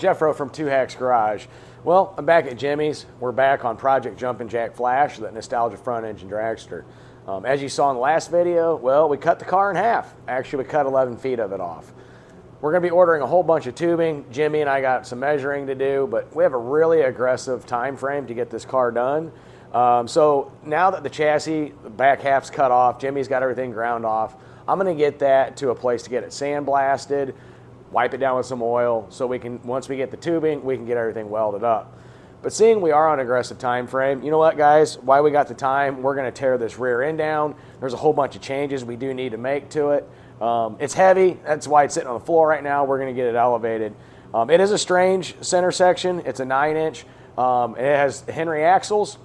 Jeffro from Two Hacks Garage. Well, I'm back at Jimmy's. We're back on Project Jumpin' Jack Flash, that nostalgia front engine dragster. As you saw in the last video, well, we cut the car in half. Actually, we cut 11 feet of it off. We're going to be ordering a whole bunch of tubing. Jimmy and I got some measuring to do, but we have a really aggressive time frame to get this car done. So now that the chassis, the back half's cut off, Jimmy's got everything ground off, I'm going to get that to a place to get it sandblasted, wipe it down with some oil, so we can, once we get the tubing, we can get everything welded up. But seeing we are on an aggressive time frame, you know what, guys? Why we got the time, we're going to tear this rear end down. There's a whole bunch of changes we do need to make to it. It's heavy. That's why it's sitting on the floor right now. We're going to get it elevated. It is a strange center section. It's a 9-inch. It has Henry axles,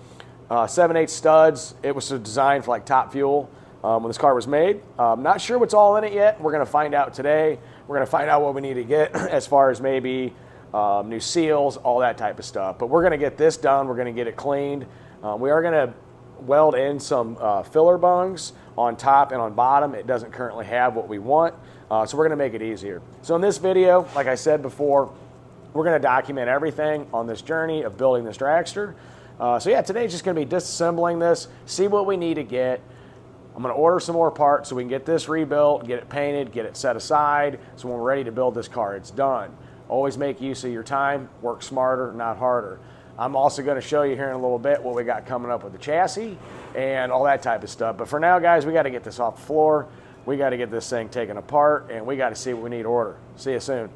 7/8 studs. It was designed for like top fuel when this car was made. Not sure what's all in it yet. We're going to find out today. We're going to find out what we need to get as far as maybe new seals, all that type of stuff. But we're going to get this done. We're going to get it cleaned. We are going to weld in some filler bungs on top and on bottom. It doesn't currently have what we want, so we're going to make it easier. So in this video, like I said before, we're going to document everything on this journey of building this dragster. So yeah, today's just going to be disassembling this, see what we need to get. I'm going to order some more parts so we can get this rebuilt, get it painted, get it set aside, so when we're ready to build this car, it's done. Always make use of your time, work smarter, not harder. I'm also going to show you here in a little bit what we got coming up with the chassis and all that type of stuff. But for now, guys, we got to get this off the floor. We got to get this thing taken apart, and we got to see what we need to order. See you soon.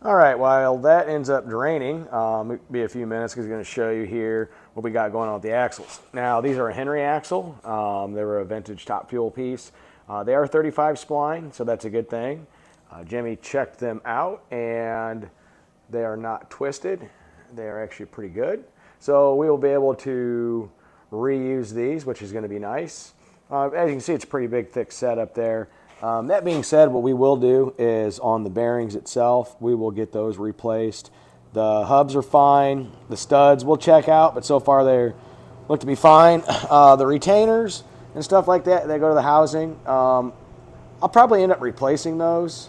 All right, while that ends up draining, it'll be a few minutes because I'm going to show you here what we got going on with the axles. Now, these are a Henry axle. They were a vintage top fuel piece. They are 35 spline, so that's a good thing. Jimmy checked them out, and they are not twisted. They are actually pretty good. So we will be able to reuse these, which is going to be nice. As you can see, it's a pretty big, thick setup there. That being said, what we will do is on the bearings itself, we will get those replaced. The hubs are fine. The studs we'll check out, but so far they look to be fine. The retainers and stuff like that, they go to the housing. I'll probably end up replacing those.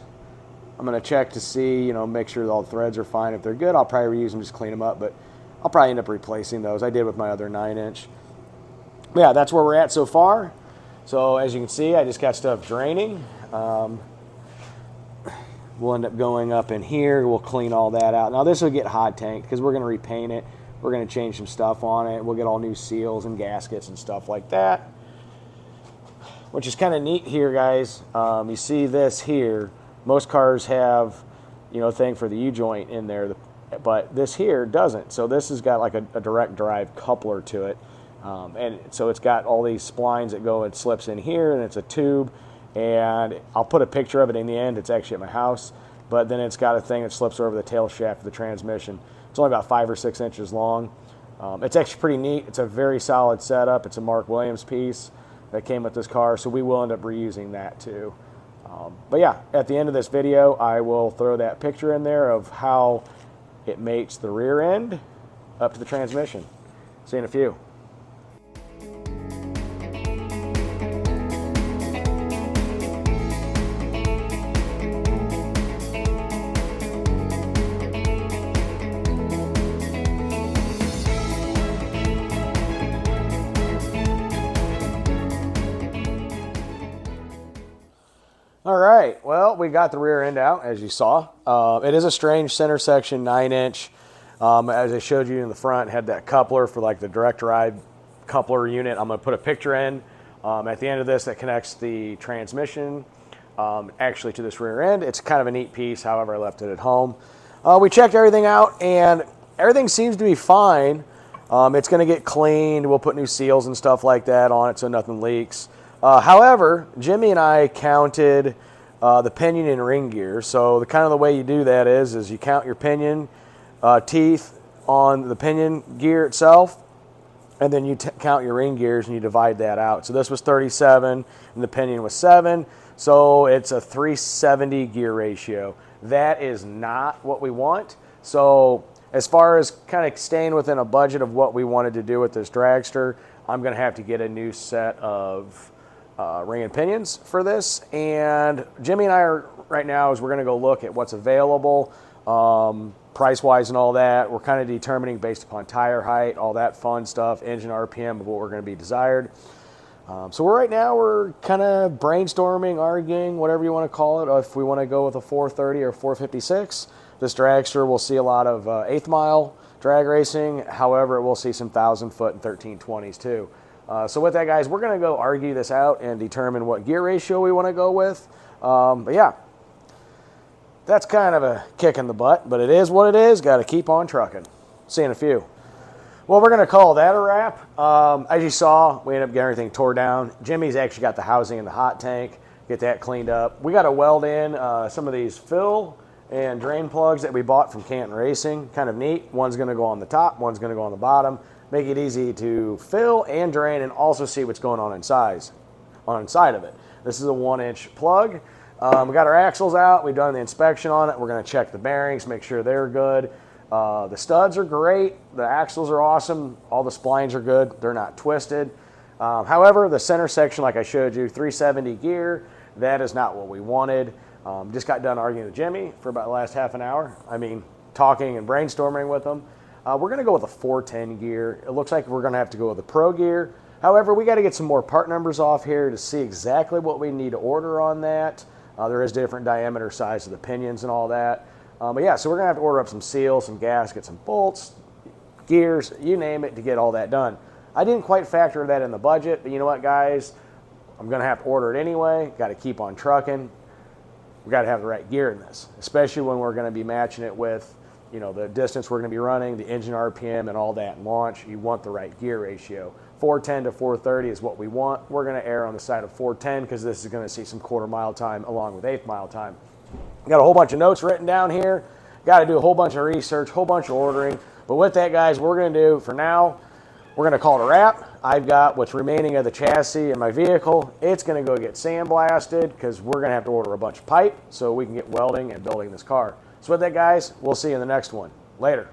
I'm going to check to see, make sure that all the threads are fine. If they're good, I'll probably reuse them, just clean them up, but I'll probably end up replacing those. I did with my other 9-inch. Yeah, that's where we're at so far. So as you can see, I just got stuff draining. We'll end up going up in here. We'll clean all that out. Now this will get hot tanked because we're going to repaint it. We're going to change some stuff on it. We'll get all new seals and gaskets and stuff like that, which is kind of neat here, guys. You see this here. Most cars have, a thing for the U-joint in there, but this here doesn't. So this has got like a direct drive coupler to it. And so it's got all these splines that go, it slips in here, and it's a tube, and I'll put a picture of it in the end. It's actually at my house, but then it's got a thing that slips over the tail shaft of the transmission. It's only about 5 or 6 inches long. It's actually pretty neat. It's a very solid setup. It's a Mark Williams piece that came with this car, so we will end up reusing that too. But yeah, at the end of this video, I will throw that picture in there of how it mates the rear end up to the transmission. See you in a few. All right, well, we got the rear end out, as you saw. It is a strange center section, 9-inch. As I showed you in the front, had that coupler for like the direct drive coupler unit. I'm going to put a picture in at the end of this that connects the transmission actually to this rear end. It's kind of a neat piece, however I left it at home. We checked everything out, and everything seems to be fine. It's going to get cleaned. We'll put new seals and stuff like that on it so nothing leaks. However, Jimmy and I counted the pinion and ring gear. So the way you do that is you count your pinion teeth on the pinion gear itself, and then you count your ring gears and you divide that out. So this was 37 and the pinion was 7. So it's a 370 gear ratio. That is not what we want. So as far as kind of staying within a budget of what we wanted to do with this dragster, I'm going to have to get a new set of ring and pinions for this. And Jimmy and I are right now we're going to go look at what's available, price-wise and all that. We're kind of determining based upon tire height, all that fun stuff, engine RPM of what we're going to be desired. So right now we're kind of brainstorming, arguing, whatever you want to call it, if we want to go with a 430 or 456. This dragster will see a lot of 8th mile drag racing. However, we'll see some 1,000-foot and 1320s too. So with that, guys, we're going to go argue this out and determine what gear ratio we want to go with. But yeah, that's kind of a kick in the butt, but it is what it is. Got to keep on trucking. See you in a few. Well, we're going to call that a wrap. As you saw, we ended up getting everything tore down. Jimmy's actually got the housing in the hot tank. Get that cleaned up. We got to weld in some of these fill and drain plugs that we bought from Canton Racing. Kind of neat. One's going to go on the top, one's going to go on the bottom. Make it easy to fill and drain and also see what's going on inside of it. This is a 1-inch plug. We got our axles out. We've done the inspection on it. We're going to check the bearings, make sure they're good. The studs are great. The axles are awesome. All the splines are good. They're not twisted. However, the center section, like I showed you, 370 gear, that is not what we wanted. Just got done arguing with Jimmy for about the last half an hour. I mean, talking and brainstorming with him. We're going to go with a 410 gear. It looks like we're going to have to go with the Pro gear. However, we got to get some more part numbers off here to see exactly what we need to order on that. There is different diameter size of the pinions and all that. But yeah, so we're going to have to order up some seals, some gaskets, some bolts, gears, you name it, to get all that done. I didn't quite factor that in the budget, but you know what, guys? I'm going to have to order it anyway. Got to keep on trucking. We got to have the right gear in this, especially when we're going to be matching it with, you know, the distance we're going to be running, the engine RPM and all that in launch. You want the right gear ratio. 410 to 430 is what we want. We're going to err on the side of 410 because this is going to see some quarter-mile time along with 8th mile time. Got a whole bunch of notes written down here. Got to do a whole bunch of research, whole bunch of ordering. But with that, guys, what we're going to do for now, we're going to call it a wrap. I've got what's remaining of the chassis in my vehicle. It's going to go get sandblasted because we're going to have to order a bunch of pipe so we can get welding and building this car. So with that, guys, we'll see you in the next one. Later.